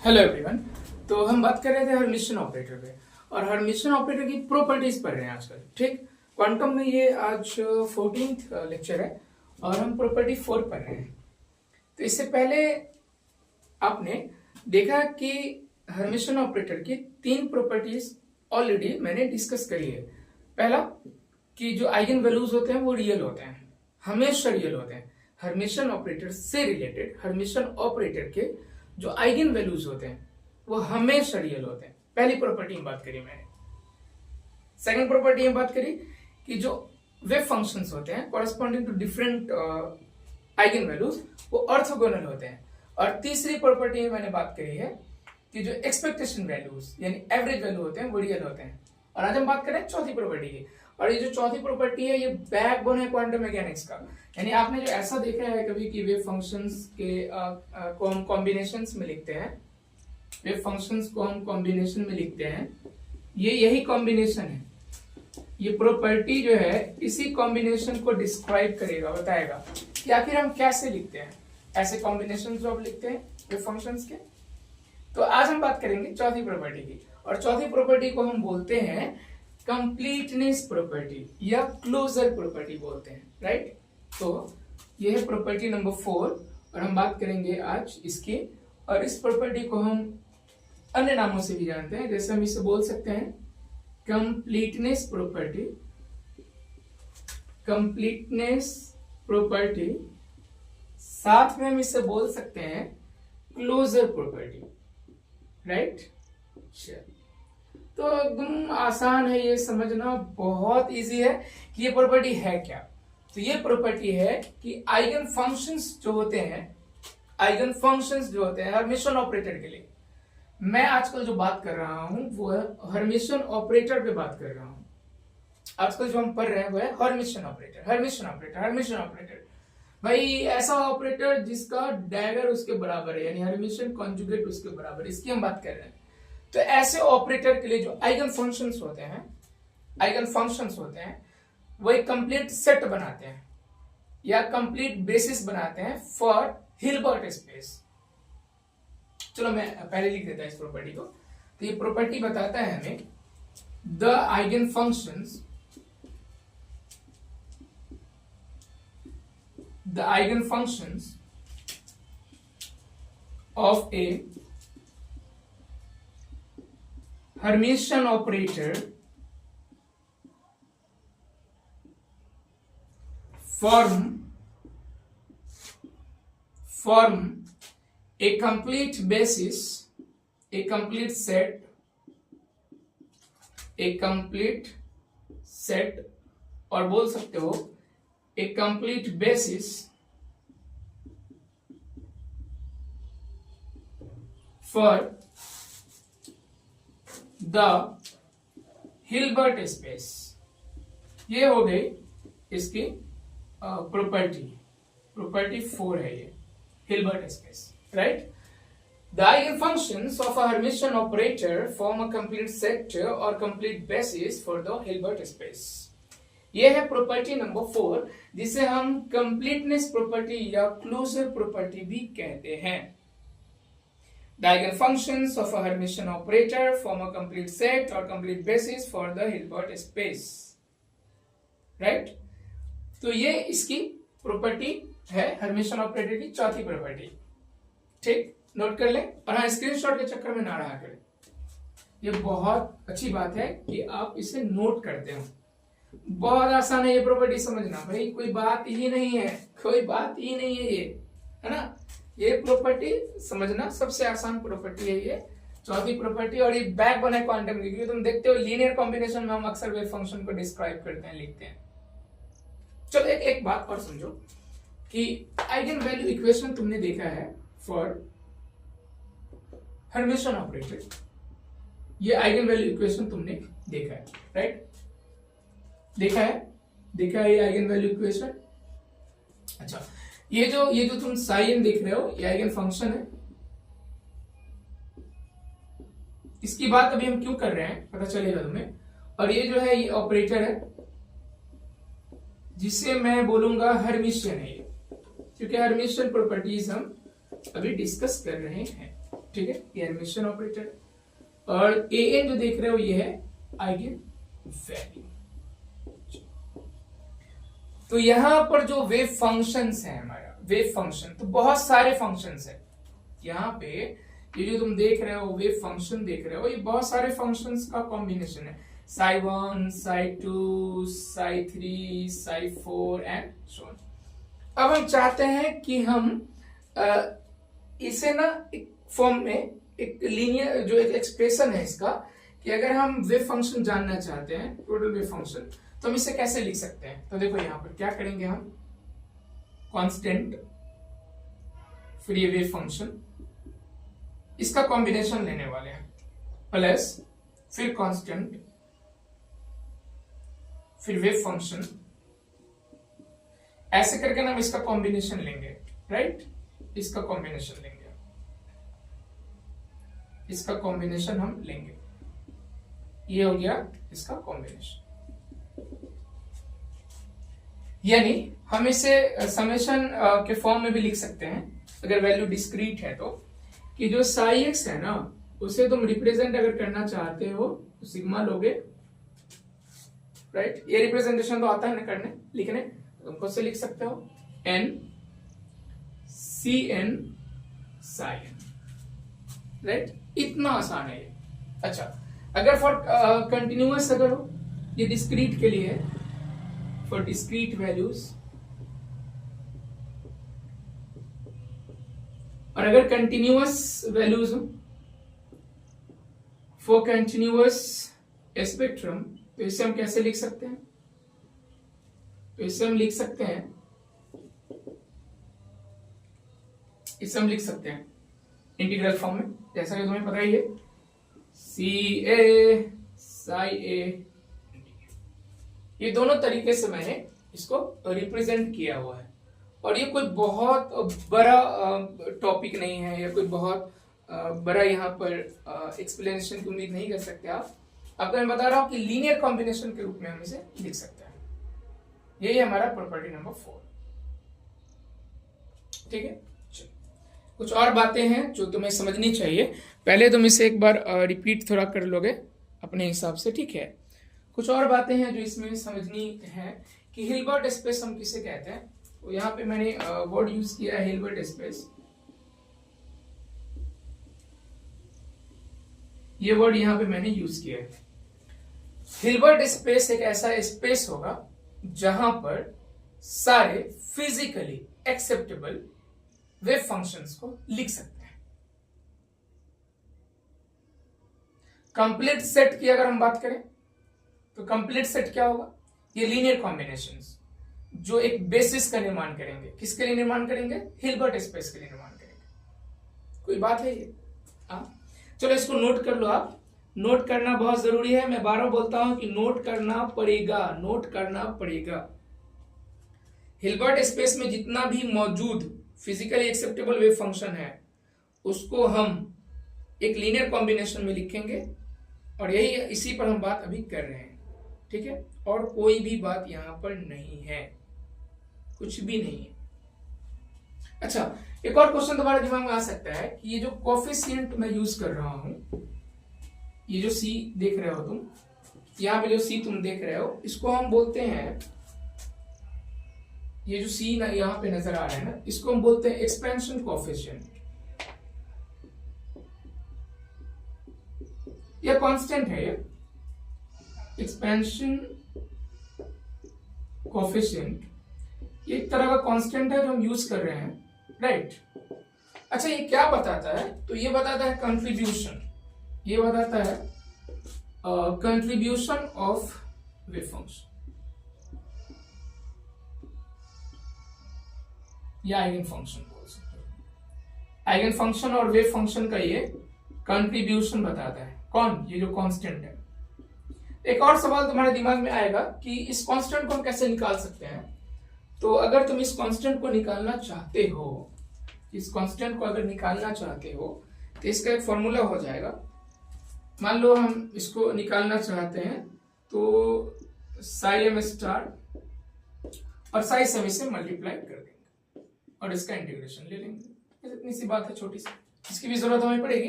Hello everyone. तो हम बात कर रहे थे हर्मिशन ऑपरेटर पे और हर्मिशन ऑपरेटर की प्रॉपर्टीज पढ़ रहे हैं आजकल। ठीक, क्वांटम में ये आज 14th लेक्चर है और हम प्रॉपर्टी 4 पढ़ रहे हैं। तो इससे पहले आपने देखा कि हर्मिशन ऑपरेटर की 3 प्रॉपर्टीज ऑलरेडी मैंने डिस्कस करी है। पहला कि जो आइगन वैल्यूज होते हैं वो रियल होते हैं, हमेशा रियल होते हैं। हर्मिशन ऑपरेटर से रिलेटेड हर्मिशन ऑपरेटर के जो आइगन वैल्यूज होते हैं वो हमेशा रियल होते हैं। पहली प्रॉपर्टी में बात करी मैंने। सेकंड प्रॉपर्टी में बात करी कि जो वेव फंक्शंस होते हैं corresponding to different eigenvalues वो ऑर्थोगोनल होते हैं। और तीसरी प्रॉपर्टी में मैंने बात करी है कि जो एक्सपेक्टेशन वैल्यूज यानी एवरेज वैल्यू होते हैं वो रियल होते हैं। और आज हम बात करें चौथी प्रॉपर्टी की। और ये जो चौथी प्रॉपर्टी है ये बैकबोन है क्वांटम मैकेनिक्स का। यानी आपने जो ऐसा देखा है कभी कि वेव फंक्शंस के को हम कॉम्बिनेशंस में लिखते हैं, वेव फंक्शंस को हम कॉम्बिनेशन में लिखते हैं, ये यही कॉम्बिनेशन है। ये प्रॉपर्टी जो है इसी कॉम्बिनेशन को डिस्क्राइब करेगा, बताएगा कि आखिर हम कैसे लिखते हैं ऐसे कॉम्बिनेशन जो आप लिखते हैं वेव फंक्शंस के। तो आज हम बात करेंगे चौथी प्रॉपर्टी की और चौथी प्रॉपर्टी को हम बोलते हैं कंप्लीटनेस प्रॉपर्टी या क्लोजर प्रॉपर्टी बोलते हैं, राइट। तो यह है प्रॉपर्टी नंबर 4 और हम बात करेंगे आज इसकी। और इस प्रॉपर्टी को हम अन्य नामों से भी जानते हैं, जैसे हम इसे बोल सकते हैं कंप्लीटनेस प्रॉपर्टी, कंप्लीटनेस प्रॉपर्टी, साथ में हम इसे बोल सकते हैं क्लोजर प्रॉपर्टी, राइट। तो एकदम आसान है ये समझना, बहुत इजी है कि ये प्रॉपर्टी है क्या। तो ये प्रॉपर्टी है कि आइगन फंक्शंस जो होते हैं, आइगन फंक्शंस जो होते हैं हर्मिशन ऑपरेटर के लिए, मैं आजकल जो बात कर रहा हूं वो है हर्मिशन ऑपरेटर पे बात कर रहा हूं। आजकल जो हम पढ़ रहे हैं वो है Hermitian operator, Hermitian operator, Hermitian operator. भाई ऐसा ऑपरेटर जिसका डैगर उसके बराबर है, यानी हर्मिशन कॉन्जुगेट उसके बराबर, इसकी हम बात कर रहे हैं। तो ऐसे ऑपरेटर के लिए जो आइगन फंक्शंस होते हैं, आइगन फंक्शंस होते हैं वो एक कंप्लीट सेट बनाते हैं या कंप्लीट बेसिस बनाते हैं फॉर हिल्बर्ट स्पेस। चलो मैं पहले लिख देता हूं इस प्रॉपर्टी को। तो ये प्रॉपर्टी बताता है हमें the eigen functions, the eigenfunctions of A Hermitian operator form a complete basis, a complete set, a complete set, और बोल सकते हो a complete basis for the Hilbert space. ये हो गई इसकी प्रॉपर्टी, प्रॉपर्टी 4 है ये Hilbert space, right. The eigenfunctions of a Hermitian operator form a complete set और complete basis for the Hilbert space. ये है प्रॉपर्टी नंबर 4 जिसे हम कंप्लीटनेस प्रॉपर्टी या क्लोजर प्रॉपर्टी भी कहते हैं। The eigenfunctions of a Hermitian operator form a complete set or complete basis for the Hilbert space, right? तो ये इसकी प्रॉपर्टी है हर्मिशन ऑपरेटर की चौथी प्रॉपर्टी। ठीक, नोट कर ले और हाँ स्क्रीनशॉट के चक्कर में ना रहा करें। ये बहुत अच्छी बात है कि आप इसे नोट करते हो। बहुत आसान है ये प्रॉपर्टी समझना, भाई कोई बात ही नहीं है, कोई बात ही नहीं है, ये है ना। ये प्रॉपर्टी समझना सबसे आसान प्रॉपर्टी है ये चौथी प्रॉपर्टी। और ये बैकबोन है क्वांटम की, क्योंकि तुम देखते हो लीनियर कॉम्बिनेशन में हम अक्सर वेव फंक्शन को डिस्क्राइब करते हैं, लिखते हैं। चलो एक बात और समझो कि आइगन वैल्यू इक्वेशन तुमने देखा है फॉर हर्मिशन ऑपरेटर। ये आइगन वैल्यू इक्वेशन तुमने देखा है, राइट। देखा है ये आइगन वैल्यू इक्वेशन। अच्छा, ये जो तुम साइन देख रहे हो ये आइगन फंक्शन है। इसकी बात अभी हम क्यों कर रहे हैं पता चलेगा तुम्हें। और ये जो है ये ऑपरेटर है जिसे मैं बोलूंगा हर्मिशियन है ये, क्योंकि हर्मिशियन प्रॉपर्टीज हम अभी डिस्कस कर रहे हैं। ठीक है, ये एडमिशन ऑपरेटर। और ए एन जो देख रहे हो ये है आइगन वैल्यू। तो यहां पर जो वेव फंक्शंस है हमारा वेव फंक्शन, तो बहुत सारे फंक्शंस है यहाँ पे। ये जो तुम देख रहे हो वेव फंक्शन देख रहे हो, ये बहुत सारे फंक्शंस का कॉम्बिनेशन है, psi1 psi2 psi3 psi4 and so on. अब हम चाहते हैं कि हम इसे ना एक फॉर्म में, एक लीनियर जो एक एक्सप्रेशन है इसका, कि अगर हम वेव फंक्शन जानना चाहते हैं, टोटल वेव फंक्शन, तो हम इसे कैसे लिख सकते हैं। तो देखो यहां पर क्या करेंगे हम, कांस्टेंट, फिर ये वेव फंक्शन, इसका कॉम्बिनेशन लेने वाले हैं, प्लस फिर कांस्टेंट, फिर वेव फंक्शन, ऐसे करके ना हम इसका कॉम्बिनेशन लेंगे, राइट। इसका कॉम्बिनेशन लेंगे, इसका कॉम्बिनेशन हम लेंगे, ये हो गया इसका कॉम्बिनेशन। यानी हम इसे समेशन के फॉर्म में भी लिख सकते हैं अगर वैल्यू डिस्क्रीट है तो, कि जो साई एक्स है ना उसे तुम रिप्रेजेंट अगर करना चाहते हो तो सिग्मा लोगे, राइट। ये रिप्रेजेंटेशन तो आता है ना करने, लिखने, तुम खुद से लिख सकते हो N C N psi N, right. इतना आसान है ये। अच्छा, अगर फॉर कंटिन्यूअस अगर हो, ये डिस्क्रीट के लिए है, फॉर डिस्क्रीट वैल्यूज, और अगर कंटिन्यूअस वैल्यूज हो, फॉर कंटिन्यूअस स्पेक्ट्रम, तो इसे हम कैसे लिख सकते हैं, तो इसे हम लिख सकते हैं, इसे हम लिख सकते हैं इंटीग्रल फॉर्म में, जैसा कि तुम्हें पता ही है, सी ए साई ए, ये दोनों तरीके से मैंने इसको रिप्रेजेंट किया हुआ है। और ये कोई बहुत बड़ा टॉपिक नहीं है, या कोई बहुत बड़ा यहाँ पर एक्सप्लेनेशन की उम्मीद नहीं कर सकते आप। आपको मैं बता रहा हूं कि लीनियर कॉम्बिनेशन के रूप में हम इसे लिख सकते हैं। यही हमारा प्रॉपर्टी नंबर 4, ठीक है। कुछ और बातें हैं जो तुम्हें समझनी चाहिए, पहले तुम इसे एक बार रिपीट थोड़ा कर लोगे अपने हिसाब से, ठीक है। कुछ और बातें हैं जो इसमें समझनी है कि हिल्बर्ट स्पेस हम किसे कहते हैं। तो यहाँ पे मैंने वर्ड यूज किया है हिल्बर्ट स्पेस, ये वर्ड यहाँ पे मैंने यूज किया है। हिल्बर्ट स्पेस एक ऐसा स्पेस होगा जहां पर सारे फिजिकली एक्सेप्टेबल वेव फंक्शंस को लिख सकते हैं। कंप्लीट सेट की अगर हम बात करें तो कंप्लीट सेट क्या होगा, ये लीनियर कॉम्बिनेशंस जो एक बेसिस का निर्माण करेंगे। किसके लिए निर्माण करेंगे, हिल्बर्ट स्पेस के लिए निर्माण करेंगे। कोई बात है ये, चलो इसको नोट कर लो आप, नोट करना बहुत जरूरी है। मैं बार बार बोलता हूं कि नोट करना पड़ेगा, नोट करना पड़ेगा। हिल्बर्ट स्पेस में जितना भी मौजूद फिजिकली एक्सेप्टेबल वेव फंक्शन है उसको हम एक लीनियर कॉम्बिनेशन में लिखेंगे, और यही इसी पर हम बात अभी कर रहे हैं, ठीक है। और कोई भी बात यहां पर नहीं है, कुछ भी नहीं है। अच्छा, एक और क्वेश्चन तुम्हारे दिमाग में आ सकता है कि ये जो कोफिशिएंट मैं यूज कर रहा हूं, ये जो सी देख रहे हो तुम, यहां पे जो सी तुम देख रहे हो, इसको हम बोलते हैं, ये जो सी ना यहां पे नजर आ रहा है ना, इसको हम बोलते हैं एक्सपेंशन कोफिशिएंट। ये कांस्टेंट है, ये एक्सपेंशन कोफिशिएंट, ये एक तरह का कांस्टेंट है जो हम यूज कर रहे हैं, राइट। अच्छा, ये क्या बताता है, तो ये बताता है कंट्रीब्यूशन, ये बताता है कंट्रीब्यूशन ऑफ वेव फंक्शन या आइगन फंक्शन बोल सकते हो। आइगन फंक्शन और वेव फंक्शन का ये कंट्रीब्यूशन बताता है। कौन, ये जो कांस्टेंट है। एक और सवाल तुम्हारे दिमाग में आएगा कि इस कांस्टेंट को हम कैसे निकाल सकते हैं। तो अगर तुम इस कांस्टेंट को निकालना चाहते हो, इस कांस्टेंट को अगर निकालना चाहते हो तो इसका एक फॉर्मूला हो जाएगा। मान लो हम इसको निकालना चाहते हैं तो साई एम स्टार और साई एम से मल्टीप्लाई कर देंगे और इसका इंटीग्रेशन ले लेंगे। इतनी सी बात है, छोटी सी, इसकी भी जरूरत हमें पड़ेगी,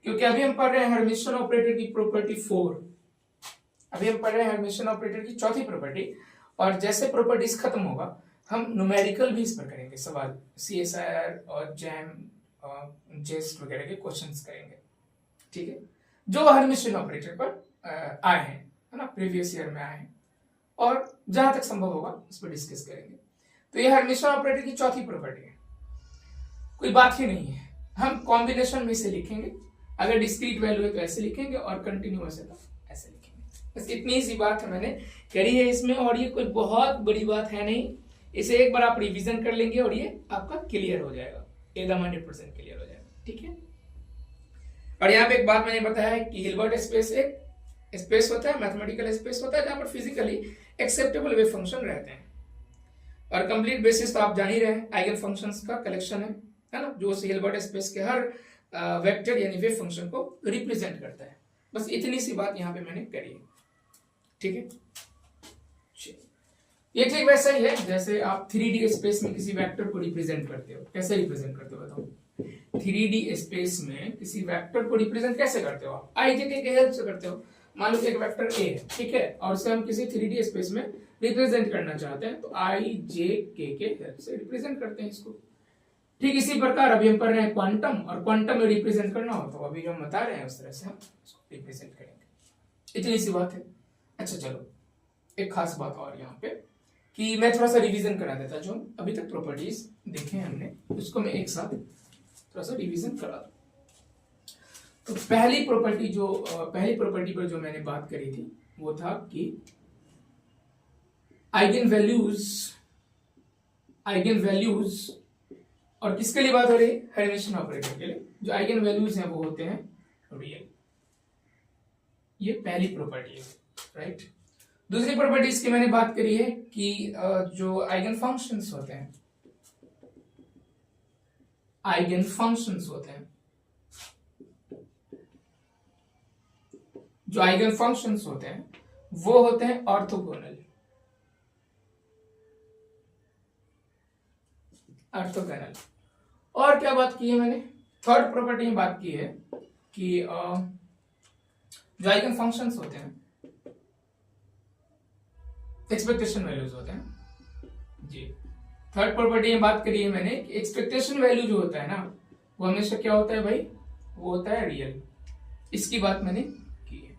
क्योंकि अभी हम पढ़ रहे हैं हर्मिटियन ऑपरेटर की प्रॉपर्टी 4। अभी हम पढ़ रहे हैं हर्मिटियन ऑपरेटर की चौथी प्रॉपर्टी, और जैसे प्रॉपर्टीज खत्म होगा हम न्यूमेरिकल भी इस पर करेंगे सवाल, CSIR और जैम जेस्ट वगैरह के क्वेश्चंस करेंगे, ठीक है, जो हर्मिटियन ऑपरेटर पर आए हैं, है ना, प्रीवियस ईयर में आए हैं, और जहां तक संभव होगा इस पर डिस्कस करेंगे। तो ये हर्मिटियन ऑपरेटर की चौथी प्रॉपर्टी है, कोई बात ही नहीं है। हम कॉम्बिनेशन में से लिखेंगे, अगर डिस्क्रीट वैल्यू है तो ऐसे लिखेंगे, और कंटिन्यूअस है तो ऐसे लिखेंगे। बस इतनी सी बात है मैंने करी है इसमें, और ये कोई बहुत बड़ी बात है नहीं। इसे एक बार आप रिवीजन कर लेंगे और ये आपका क्लियर हो जाएगा, एकदम 100% क्लियर हो जाएगा, ठीक है। और यहाँ पे एक बात मैंने बताया है कि हिल्बर्ट स्पेस एक स्पेस होता है, मैथमेटिकल स्पेस होता है, जहां पर फिजिकली एक्सेप्टेबल वेव फंक्शन रहते हैं। और कंप्लीट बेसिस तो आप जान ही रहे हैं, आइगन फंक्शंस का कलेक्शन है ना, जो हिल्बर्ट स्पेस के हर वेक्टर यानी वेव फंक्शन को रिप्रेजेंट करता है। बस इतनी सी बात यहाँ पे मैंने करी है, ठीक है। ये ठीक वैसा ही है जैसे आप 3D स्पेस में किसी वेक्टर को रिप्रेजेंट करते हो। कैसे रिप्रेजेंट करते हो बताओ? 3D स्पेस में किसी वेक्टर को रिप्रेजेंट कैसे करते हो आप? i j k के हेल्प से करते हो। मान लो एक वेक्टर a है, ठीक है, और उसे हम किसी 3D स्पेस में रिप्रेजेंट करना चाहते हैं, तो i j k के हेल्प से रिप्रेजेंट करते हैं इसको। ठीक इसी प्रकार अभी हम पढ़ रहे हैं क्वांटम, और क्वांटम में रिप्रेजेंट करना हो तो अभी हम बता रहे हैं उस तरह से हम रिप्रेजेंट करेंगे। इतनी सी बात है। अच्छा चलो, एक खास बात और यहाँ पे कि मैं थोड़ा सा रिवीजन करा देता, जो अभी तक प्रॉपर्टीज देखे हैं हमने उसको मैं एक साथ थोड़ा सा रिवीजन करा दूं। तो पहली प्रॉपर्टी पर जो मैंने बात करी थी वो था कि आइगन वैल्यूज और किसके लिए बात हो रही है? हर्मिटियन ऑपरेटर के लिए। जो आइगन वैल्यूज हैं वो होते हैं रियल। ये पहली प्रॉपर्टी है, राइट। दूसरी प्रॉपर्टी की मैंने बात करी है कि जो आइगन फंक्शंस होते हैं, जो आइगन फंक्शंस होते हैं वो होते हैं ऑर्थोगोनल। और क्या बात की है मैंने? थर्ड प्रॉपर्टी में बात की है कि जो आइगन फंक्शंस होते हैं एक्सपेक्टेशन वैल्यूज होते हैं जी। थर्ड प्रॉपर्टी में बात करी है मैंने कि एक्सपेक्टेशन वैल्यू जो होता है ना वो हमेशा क्या होता है भाई? वो होता है रियल। इसकी बात मैंने की है।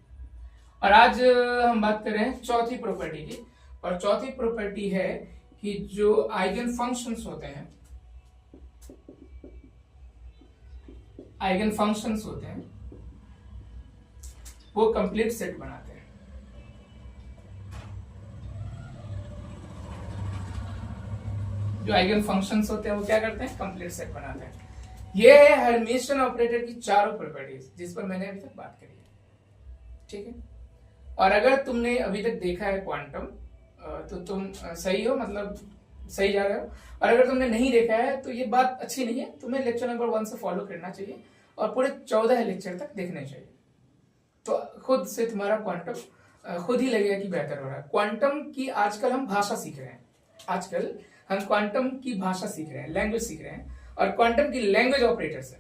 और आज हम बात कर रहे हैं चौथी प्रॉपर्टी की, और चौथी प्रॉपर्टी है कि जो आइगन फंक्शंस होते हैं वो कंप्लीट सेट बनाते हैं। जो आइगन फंक्शंस होते हैं वो क्या करते हैं? कंप्लीट सेट बनाते हैं। ये है हर्मिटियन ऑपरेटर की चारों प्रॉपर्टीज जिस पर मैंने अभी तक बात करी है, ठीक है। और अगर तुमने अभी तक देखा है क्वांटम तो तुम सही हो, मतलब सही जा रहे हो। और अगर तुमने नहीं देखा है तो ये बात अच्छी नहीं है, तुम्हें लेक्चर नंबर 1 से फॉलो करना चाहिए और पूरे 14 लेक्चर तक देखने चाहिए। तो खुद से तुम्हारा क्वांटम खुद ही लगेगा कि बेहतर हो रहा है। क्वांटम की आजकल हम भाषा सीख रहे हैं, हम क्वांटम की भाषा सीख रहे हैं, लैंग्वेज सीख रहे हैं, और क्वांटम की लैंग्वेज ऑपरेटर्स है,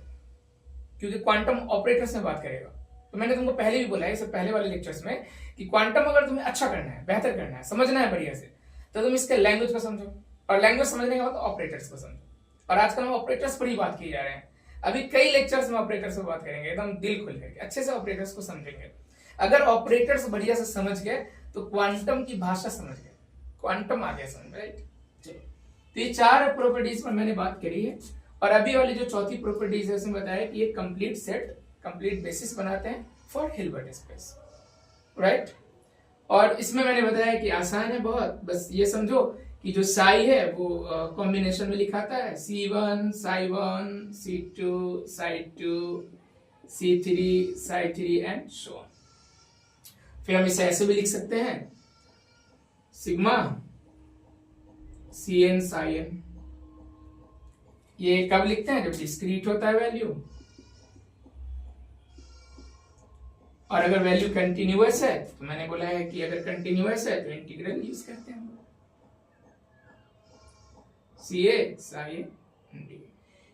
क्योंकि क्वांटम ऑपरेटर्स में बात करेगा। तो मैंने तुमको पहले भी बोला है इससे पहले वाले लेक्चर्स में कि क्वांटम अगर तुम्हें अच्छा करना है, बेहतर करना है, समझना है बढ़िया से, तो तुम इसके लैंग्वेज को समझो, और लैंग्वेज समझने के बाद ऑपरेटर्स को समझो। और आजकल हम ऑपरेटर्स पर ही बात किए जा रहे हैं। अभी कई लेक्चर्स में ऑपरेटर्स पर बात करेंगे, एकदम दिल खोल करके अच्छे से ऑपरेटर्स को समझेंगे। अगर ऑपरेटर्स बढ़िया से समझ गए तो क्वांटम की भाषा समझ गए, क्वांटम आ गया समझ, राइट। चलो, तो ये 4 प्रॉपर्टीज पर मैंने बात करी है। और अभी वाली जो चौथी प्रॉपर्टीज है उसमें बताया कि ये कंप्लीट सेट, कंप्लीट बेसिस बनाते हैं फॉर हिल्बर्ट स्पेस, राइट। और इसमें मैंने बताया कि आसान है बहुत, बस ये समझो कि जो साई है वो कॉम्बिनेशन में लिखाता है C1 psi1 C2 psi2 C3 psi3 and so on. फिर हम इसे ऐसे भी लिख सकते हैं सिग्मा Cn psi n। ये कब लिखते हैं? जब डिस्क्रीट होता है वैल्यू, और अगर वैल्यू कंटिन्यूअस है तो मैंने बोला है कि अगर कंटिन्यूअस है तो इंटीग्रल यूज करते हैं Ca psi n d।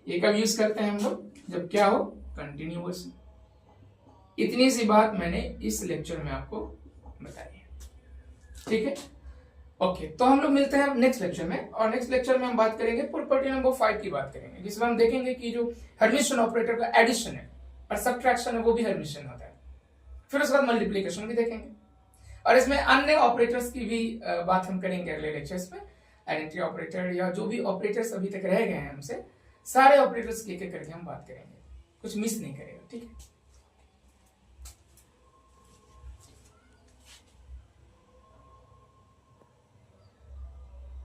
ये कब यूज करते हैं हम लोग? जब क्या हो, कंटिन्यूअस। इतनी सी बात मैंने इस लेक्चर में आपको बताई है, ठीक है। ओके, तो हम लोग मिलते हैं नेक्स्ट लेक्चर में, और नेक्स्ट लेक्चर में हम बात करेंगे प्रॉपर्टी नंबर 5 की बात करेंगे, जिसमें हम देखेंगे कि जो हर्मिटियन ऑपरेटर का एडिशन है और सब्ट्रैक्शन है वो भी हर्मिटियन होता है। फिर उसके बाद मल्टीप्लिकेशन भी देखेंगे, और इसमें अन्य ऑपरेटर्स की भी बात हम करेंगे अगले लेक्चर्स में। आइडेंटिटी ऑपरेटर या जो भी ऑपरेटर्स अभी तक रह गए हैं हमसे, सारे ऑपरेटर्स की एक एक करके हम बात करेंगे, कुछ मिस नहीं करेगा, ठीक है।